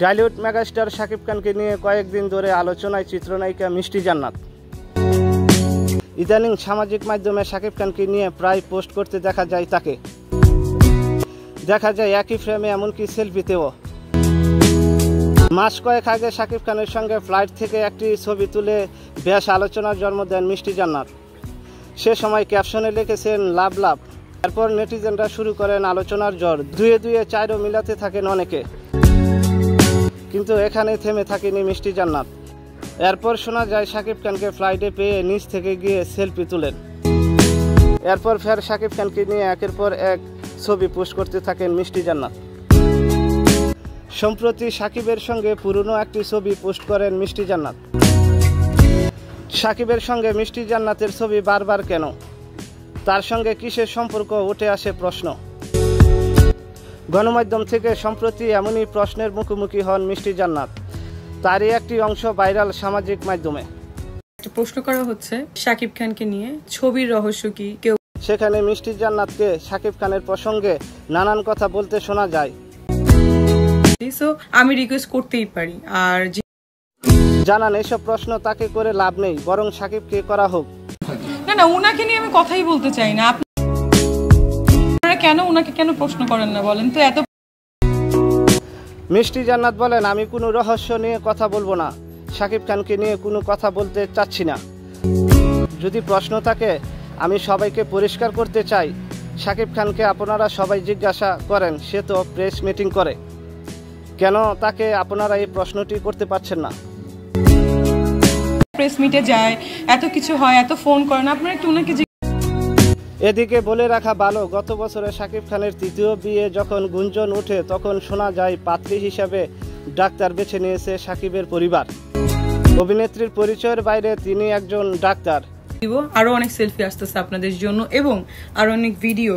Dhallywood megastar Shakib খানকে নিয়ে কয়েকদিন ধরে আলোচনায় চিত্রনায়িকা মিষ্টি জান্নাত। ইদানিং সামাজিক মাধ্যমে শাকিব খানকে নিয়ে প্রায় পোস্ট করতে দেখা যায় তাকে। দেখা যায় একই ফ্রেমে এমনকি সেলফিতেও। মাস কয়েক আগে শাকিব খানের সঙ্গে ফ্লাইট থেকে একটি ছবি তুলে বেশ আলোচনার জন্ম দেন মিষ্টি জান্নাত। সে সময় ক্যাপশনে লিখেছেন লাভ লাভ। এরপর নেটিজেনরা শুরু করেন আলোচনার ঝড়। দুয়ে দুয়ে চারও মিলাতে থাকেন অনেকে, কিন্তু এখানে থেমে থাকেনি মিষ্টি জান্নাত। এরপর শোনা যায় শাকিব খানকে ফ্লাইটে পেয়ে নিচ থেকে গিয়ে সেলফি তুলেন। এরপর ফের শাকিব খানকে নিয়ে একের পর এক ছবি পোস্ট করতে থাকেন মিষ্টি জান্নাত। সম্প্রতি শাকিবের সঙ্গে পুরনো একটি ছবি পোস্ট করেন মিষ্টি জান্নাত। শাকিবের সঙ্গে মিষ্টি জান্নাতের ছবি বারবার কেন? তার সঙ্গে কিসের সম্পর্ক উঠে আসে প্রশ্ন। গণমাধ্যম থেকে সম্প্রতি এমনই প্রশ্নের মুখোমুখি হন মিষ্টি জান্নাত। তারই একটি অংশ ভাইরাল সামাজিক মাধ্যমে। প্রশ্ন করা হচ্ছে শাকিব খানকে নিয়ে ছবির রহস্য কি। কেউ সেখানে মিষ্টি জান্নাতকে শাকিব খানের প্রসঙ্গে নানান কথা বলতে শোনা যায়। আমি রিকোয়েস্ট করতেই পারি, আর জানান এসব প্রশ্ন তাকে করে লাভ নেই, বরং শাকিবকে করা হোক। না, ওনাকে নিয়ে আমি কথাই বলতে চাই না। আপনারা কেন ওনাকে কেন প্রশ্ন করেন না বলেন তো? এত মিষ্টি জান্নাত বলেন, আমি কোনো রহস্য নিয়ে কথা বলবো না, শাকিব খানকে নিয়ে কোনো কথা বলতে চাচ্ছি না। যদি প্রশ্ন থাকে আমি সবাইকে পরিষ্কার করতে চাই, শাকিব খানকে আপনারা সবাই জিজ্ঞাসা করেন, সে তো প্রেস মিটিং করে, কেন তাকে আপনারা এই প্রশ্নটি করতে পারছেন না? প্রেস মিটে যায়, এত কিছু হয়, এত ফোন করেন, আপনারা একটু ওনাকে। এদিকে বলে রাখা ভালো, গত বছরে শাকিব খানের তৃতীয় বিয়ে যখন গুঞ্জন ওঠে, তখন শোনা যায় পাত্রী হিসাবে ডাক্তার বেছে নিয়েছে শাকিবের পরিবার। অভিনেত্রীর পরিচয়ের বাইরে তিনি একজন ডাক্তার। আরো অনেক সেলফি আসতেছে আপনাদের জন্য, এবং আরো অনেক ভিডিও